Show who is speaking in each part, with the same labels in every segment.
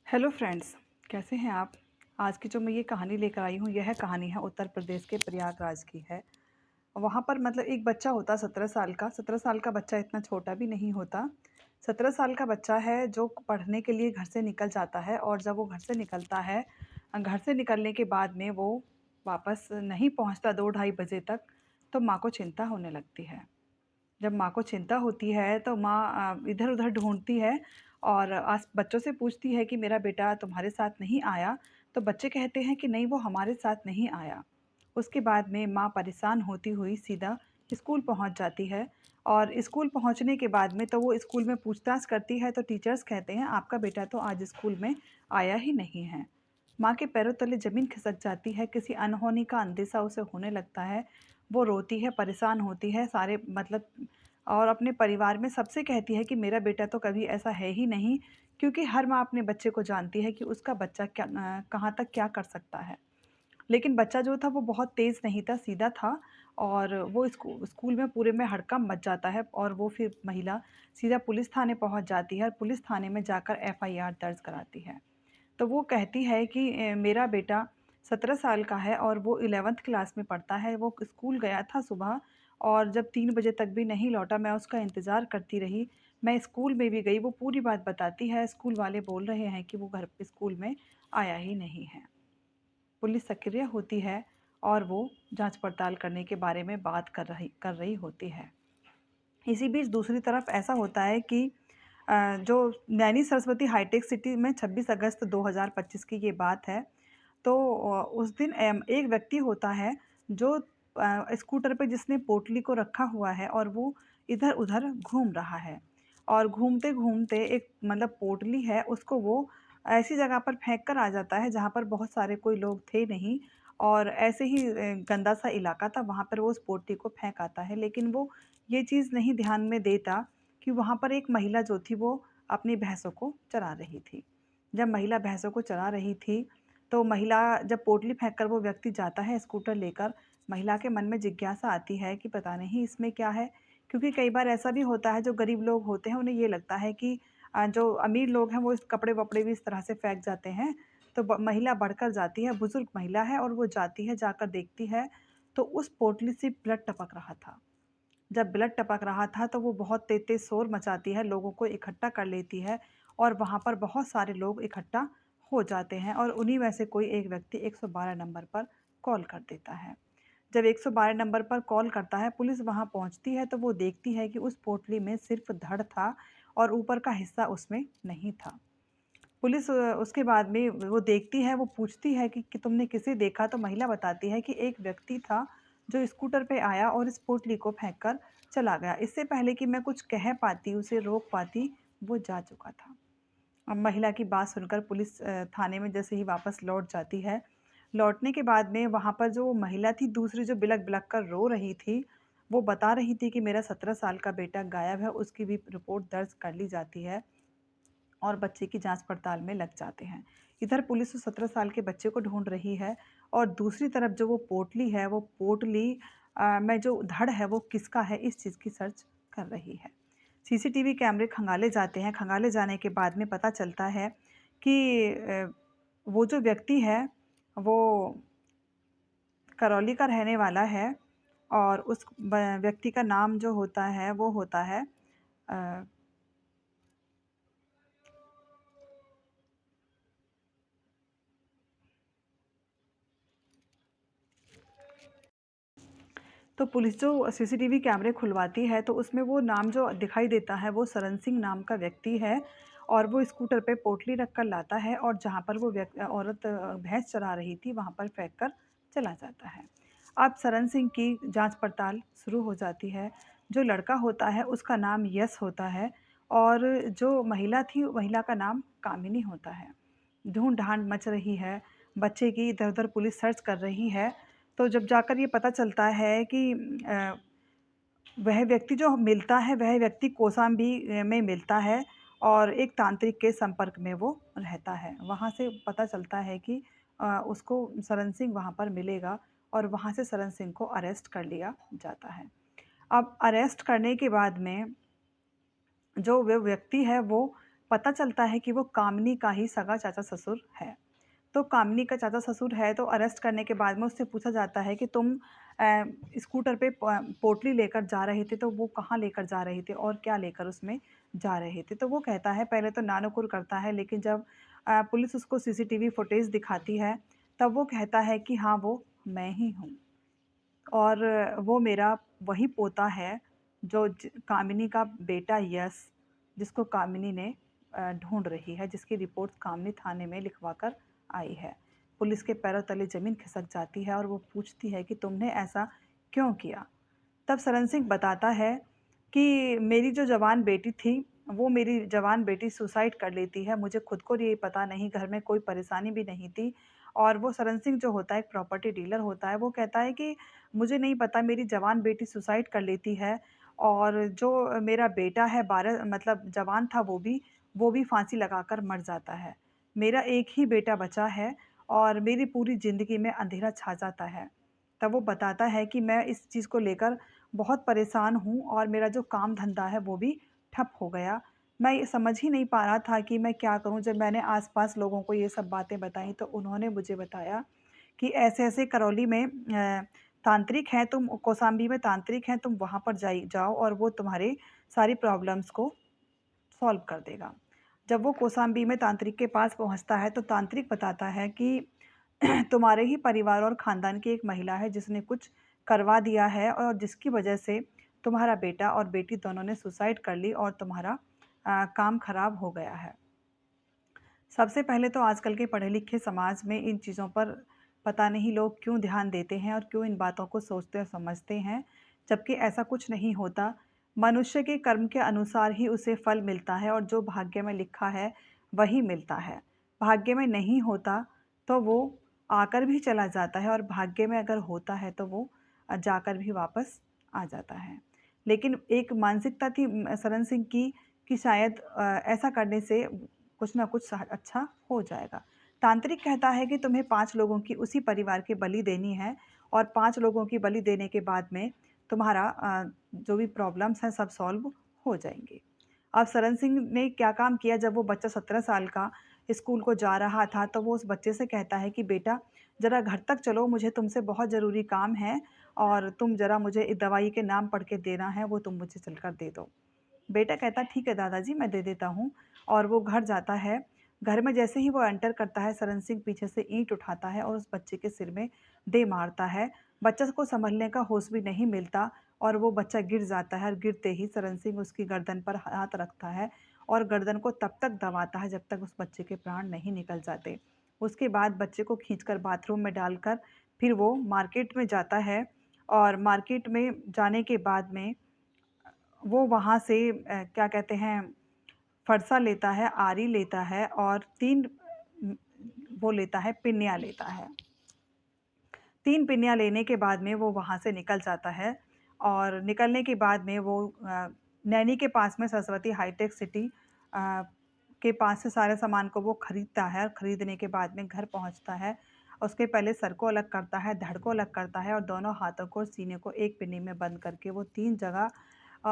Speaker 1: Hello friends, कैसे हैं आप? आज की जो मैं ये कहानी लेकर आई हूँ, यह कहानी है उत्तर प्रदेश के प्रयागराज की है। वहाँ पर मतलब एक बच्चा होता 17 साल का। 17 साल का बच्चा इतना छोटा भी नहीं होता। 17 साल का बच्चा है जो पढ़ने के लिए घर से निकल जाता है, और जब वो घर से निकलता है, घर से निकलने के बाद में वो वापस नहीं पहुँचता 2 ढाई बजे तक, तो माँ को चिंता होने लगती है। जब माँ को चिंता होती है तो माँ इधर-उधर ढूँढती है और आस बच्चों से पूछती है कि मेरा बेटा तुम्हारे साथ नहीं आया? तो बच्चे कहते हैं कि नहीं, वो हमारे साथ नहीं आया। उसके बाद में माँ परेशान होती हुई सीधा स्कूल पहुँच जाती है, और स्कूल पहुँचने के बाद में तो वो स्कूल में पूछताछ करती है, तो टीचर्स कहते हैं आपका बेटा तो आज स्कूल में आया ही नहीं है। माँ के पैरों तले ज़मीन खिसक जाती है, किसी अनहोनी का अंदेशा उसे होने लगता है। वो रोती है, परेशान होती है, सारे मतलब और अपने परिवार में सबसे कहती है कि मेरा बेटा तो कभी ऐसा है ही नहीं, क्योंकि हर माँ अपने बच्चे को जानती है कि उसका बच्चा कहाँ तक क्या कर सकता है। लेकिन बच्चा जो था वो बहुत तेज़ नहीं था, सीधा था, और वो स्कूल में पूरे में हड़कंप मच जाता है, और वो फिर महिला सीधा पुलिस थाने पहुँच जाती है और पुलिस थाने में जाकर एफआईआर दर्ज कराती है। तो वो कहती है कि मेरा बेटा 17 साल का है और वो 11th क्लास में पढ़ता है। वो स्कूल गया था सुबह, और जब 3 बजे तक भी नहीं लौटा, मैं उसका इंतज़ार करती रही। मैं स्कूल में भी गई, वो पूरी बात बताती है। स्कूल वाले बोल रहे हैं कि वो घर पे स्कूल में आया ही नहीं है। पुलिस सक्रिय होती है और वो जाँच-पड़ताल करने के बारे में बात कर रही होती है। इसी बीच दूसरी तरफ ऐसा होता है कि जो नैनी सरस्वती हाईटेक सिटी में 26 अगस्त 2025 की ये बात है। तो उस दिन एक व्यक्ति होता है जो स्कूटर पे जिसने पोटली को रखा हुआ है, और वो इधर-उधर घूम रहा है, और घूमते-घूमते एक मतलब पोटली है उसको वो ऐसी जगह पर फेंक कर आ जाता है जहाँ पर बहुत सारे कोई लोग थे नहीं, और ऐसे ही गंदा सा इलाका था, वहाँ पर वो उस पोटली को फेंक आता है। लेकिन वो ये चीज़ नहीं ध्यान में देता कि वहाँ पर एक महिला जो थी वो अपनी भैंसों को चरा रही थी। जब महिला भैंसों को चरा रही थी, तो महिला जब पोटली फेंक कर वो व्यक्ति जाता है स्कूटर लेकर, महिला के मन में जिज्ञासा आती है कि पता नहीं इसमें क्या है? क्योंकि कई बार ऐसा भी होता है, जो गरीब लोग होते हैं उन्हें ये लगता है कि जो अमीर लोग हैं वो इस कपड़े-वपड़े भी इस तरह से फेंक जाते हैं। तो ब महिला बढ़कर जाती है, बुज़ुर्ग महिला है, और वो जाती है, जाकर देखती है तो उस पोटली से ब्लड टपक रहा था। जब ब्लड टपक रहा था तो वो बहुत तेज़-तेज़ शोर मचाती है, लोगों को इकट्ठा कर लेती है, और वहाँ पर बहुत सारे लोग इकट्ठा हो जाते हैं, और उन्हीं में से कोई एक व्यक्ति 112 नंबर पर कॉल कर देता है। जब 112 नंबर पर कॉल करता है, पुलिस वहाँ पहुँचती है, तो वो देखती है कि उस पोटली में सिर्फ़ धड़ था और ऊपर का हिस्सा उसमें नहीं था। पुलिस उसके बाद में वो देखती है, वो पूछती है कि तुमने किसे देखा? तो महिला बताती है कि एक व्यक्ति था जो स्कूटर पे आया और इस पोटली को फेंक कर चला गया। इससे पहले कि मैं कुछ कह पाती, उसे रोक पाती, वो जा चुका था। अब महिला की बात सुनकर पुलिस थाने में जैसे ही वापस लौट जाती है, लौटने के बाद में वहाँ पर जो महिला थी दूसरी, जो बिलख-बिलख कर रो रही थी, वो बता रही थी कि मेरा 17 साल का बेटा गायब है, उसकी भी रिपोर्ट दर्ज कर ली जाती है, और बच्चे की जाँच-पड़ताल में लग जाते हैं। इधर पुलिस उस 17 साल के बच्चे को ढूँढ रही है, और दूसरी तरफ जो वो पोटली है, वो पोटली में जो धड़ है वो किसका है, इस चीज़ की सर्च कर रही है। सीसीटीवी कैमरे खंगाले जाते हैं, खंगाले जाने के बाद में पता चलता है कि वो जो व्यक्ति है वो करौली का रहने वाला है, और उस व्यक्ति का नाम जो होता है वो होता है अ तो पुलिस जो सीसीटीवी कैमरे खुलवाती है, तो उसमें वो नाम जो दिखाई देता है, वो सरन सिंह नाम का व्यक्ति है, और वो स्कूटर पे पोटली रख कर लाता है, और जहाँ पर वो औरत भैंस चरा रही थी वहाँ पर फेंक कर चला जाता है। अब सरन सिंह की जांच पड़ताल शुरू हो जाती है। जो लड़का होता है उसका नाम यश होता है, और जो महिला थी, महिला का नाम कामिनी होता है। ढूँढ-ढाँड मच रही है, बच्चे की इधर-उधर पुलिस सर्च कर रही है। तो जब जाकर ये पता चलता है कि वह व्यक्ति जो मिलता है, वह व्यक्ति कौशाम्बी में मिलता है, और एक तांत्रिक के संपर्क में वो रहता है। वहाँ से पता चलता है कि उसको सरन सिंह वहाँ पर मिलेगा, और वहाँ से सरन सिंह को अरेस्ट कर लिया जाता है। अब अरेस्ट करने के बाद में जो वो व्यक्ति है वो पता चलता है कि वो कामिनी का ही सगा चाचा-ससुर है। तो कामिनी का चाचा-ससुर है, तो अरेस्ट करने के बाद में उससे पूछा जाता है कि तुम स्कूटर पे पोटली लेकर जा रहे थे, तो वो कहाँ लेकर जा रहे थे और क्या लेकर उसमें जा रहे थे? तो वो कहता है, पहले तो नानुकुर करता है, लेकिन जब पुलिस उसको सीसीटीवी फुटेज दिखाती है, तब वो कहता है कि हाँ, वो मैं ही हूँ और वो मेरा वही पोता है, जो कामिनी का बेटा यश, जिसको कामिनी ने ढूँढ रही है, जिसकी रिपोर्ट कामिनी थाने में लिखवा कर आई है। पुलिस के पैरों तले ज़मीन खिसक जाती है और वो पूछती है कि तुमने ऐसा क्यों किया? तब सरन सिंह बताता है कि मेरी जो जवान बेटी थी, वो मेरी जवान बेटी सुसाइड कर लेती है। मुझे खुद को ये पता नहीं, घर में कोई परेशानी भी नहीं थी और वो सरन सिंह जो होता है, एक प्रॉपर्टी डीलर होता है, वो कहता है कि मुझे नहीं पता मेरी जवान बेटी सुसाइड कर लेती है और जो मेरा बेटा है 12 मतलब जवान था वो भी फांसी लगाकर मर जाता है। मेरा एक ही बेटा बचा है और मेरी पूरी ज़िंदगी में अंधेरा छा जाता है। तब वो बताता है कि मैं इस चीज़ को लेकर बहुत परेशान हूँ और मेरा जो काम-धंधा है वो भी ठप हो गया। मैं ये समझ ही नहीं पा रहा था कि मैं क्या करूँ? जब मैंने आस-पास लोगों को ये सब बातें बताई तो उन्होंने मुझे बताया कि ऐसे-ऐसे करौली में तांत्रिक हैं तुम, कौशाम्बी में तांत्रिक हैं, तुम वहाँ पर जाओ और वो तुम्हारे सारी प्रॉब्लम्स को सॉल्व कर देगा। जब वो कौशाम्बी में तांत्रिक के पास पहुँचता है तो तांत्रिक बताता है कि तुम्हारे ही परिवार और ख़ानदान की एक महिला है जिसने कुछ करवा दिया है और जिसकी वजह से तुम्हारा बेटा और बेटी दोनों ने सुसाइड कर ली और तुम्हारा काम खराब हो गया है। सबसे पहले तो आजकल के पढ़े-लिखे समाज में इन चीज़ों पर पता नहीं लोग क्यों ध्यान देते हैं और क्यों इन बातों को सोचते और समझते हैं, जबकि ऐसा कुछ नहीं होता। मनुष्य के कर्म के अनुसार ही उसे फल मिलता है और जो भाग्य में लिखा है, वही मिलता है। भाग्य में नहीं होता, तो वो आकर भी चला जाता है और भाग्य में अगर होता है, तो वो जाकर भी वापस आ जाता है। लेकिन एक मानसिकता थी सरन सिंह की कि शायद ऐसा करने से कुछ ना कुछ अच्छा हो जाएगा। तांत्रिक कहता है कि तुम्हें 5 लोगों की उसी परिवार की बलि देनी है और 5 लोगों की बलि देने के बाद में तुम्हारा जो भी प्रॉब्लम्स हैं सब सॉल्व हो जाएँगे। अब सरन सिंह ने क्या काम किया, जब वो बच्चा 17 साल का स्कूल को जा रहा था, तो वो उस बच्चे से कहता है कि बेटा ज़रा घर तक चलो, मुझे तुमसे बहुत ज़रूरी काम है और तुम ज़रा मुझे दवाई के नाम पढ़ के देना है, वो तुम मुझे चलकर दे दो। बेटा कहता ठीक है दादाजी, मैं दे देता हूँ और वो घर जाता है। घर में जैसे ही वो एंटर करता है, सरन सिंह पीछे से ईंट उठाता है और उस बच्चे के सिर में दे मारता है। बच्चे को सँभलने का होश भी नहीं मिलता और वो बच्चा गिर जाता है और गिरते ही सरन सिंह उसकी गर्दन पर हाथ रखता है और गर्दन को तब तक दबाता है जब तक उस बच्चे के प्राण नहीं निकल जाते। उसके बाद बच्चे को खींचकर बाथरूम में डालकर फिर वो मार्केट में जाता है और मार्केट में जाने के बाद में वो वहाँ से क्या कहते हैं, फरसा लेता है, आरी लेता है और 3 उम, वो लेता है, पिन्नियाँ लेता है। 3 पिन्नियाँ लेने के बाद में वो वहाँ से निकल जाता है और निकलने के बाद में वो नैनी के पास में सरस्वती हाईटेक सिटी के पास से सारे सामान को वो खरीदता है और खरीदने के बाद में घर पहुँचता है। उसके पहले सर को अलग करता है, धड़ को अलग करता है और दोनों हाथों को और सीने को एक पिन्नी में बंद करके वो 3 जगह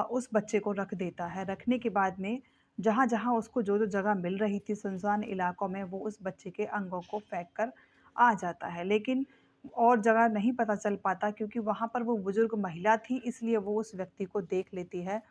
Speaker 1: उस बच्चे को रख देता है। रखने के बाद में जहाँ-जहाँ उसको जो-जो जगह मिल रही थी सुनसान इलाकों में, वो उस बच्चे के अंगों को फेंक कर आ जाता है। लेकिन और जगह नहीं पता चल पाता क्योंकि वहाँ पर वो बुज़ुर्ग महिला थी, इसलिए वो उस व्यक्ति को देख लेती है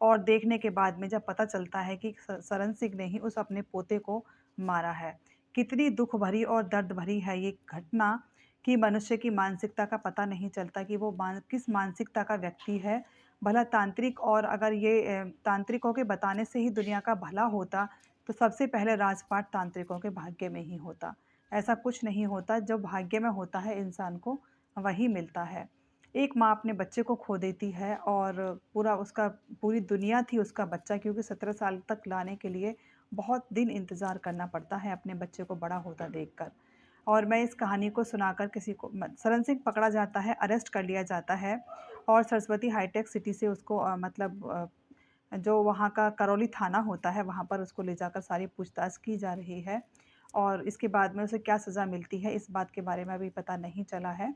Speaker 1: और देखने के बाद में जब पता चलता है कि सरन सिंह ने ही उस अपने पोते को मारा है। कितनी दुःख भरी और दर्द भरी है ये घटना कि मनुष्य की मानसिकता का पता नहीं चलता कि वो किस मानसिकता का व्यक्ति है। भला तांत्रिक, और अगर ये तांत्रिकों के बताने से ही दुनिया का भला होता, तो सबसे पहले राजपाट तांत्रिकों के भाग्य में ही होता। ऐसा कुछ नहीं होता, जो भाग्य में होता है इंसान को वही मिलता है। एक माँ अपने बच्चे को खो देती है और पूरी दुनिया थी उसका बच्चा, क्योंकि 17 साल तक लाने के लिए बहुत दिन इंतज़ार करना पड़ता है अपने बच्चे को बड़ा होता देखकर। और मैं इस कहानी को सुनाकर किसी को सरन सिंह पकड़ा जाता है, अरेस्ट कर लिया जाता है और सरस्वती हाईटेक सिटी से उसको जो वहाँ का करौली थाना होता है, वहाँ पर उसको ले जाकर सारी पूछताछ की जा रही है और इसके बाद में उसे क्या सज़ा मिलती है, इस बात के बारे में अभी पता नहीं चला है।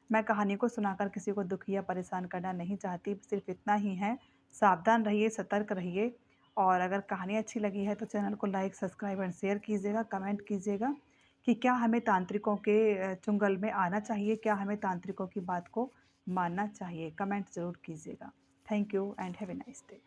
Speaker 1: मैं कहानी को सुनाकर किसी को दुखी या परेशान करना नहीं चाहती, सिर्फ़ इतना ही है, सावधान रहिए, सतर्क रहिए और अगर कहानी अच्छी लगी है तो चैनल को लाइक, सब्सक्राइब एंड शेयर कीजिएगा, कमेंट कीजिएगा कि क्या हमें तांत्रिकों के चुंगल में आना चाहिए, क्या हमें तांत्रिकों की बात को मानना चाहिए। कमेंट ज़रूर कीजिएगा। Thank you and have a nice day.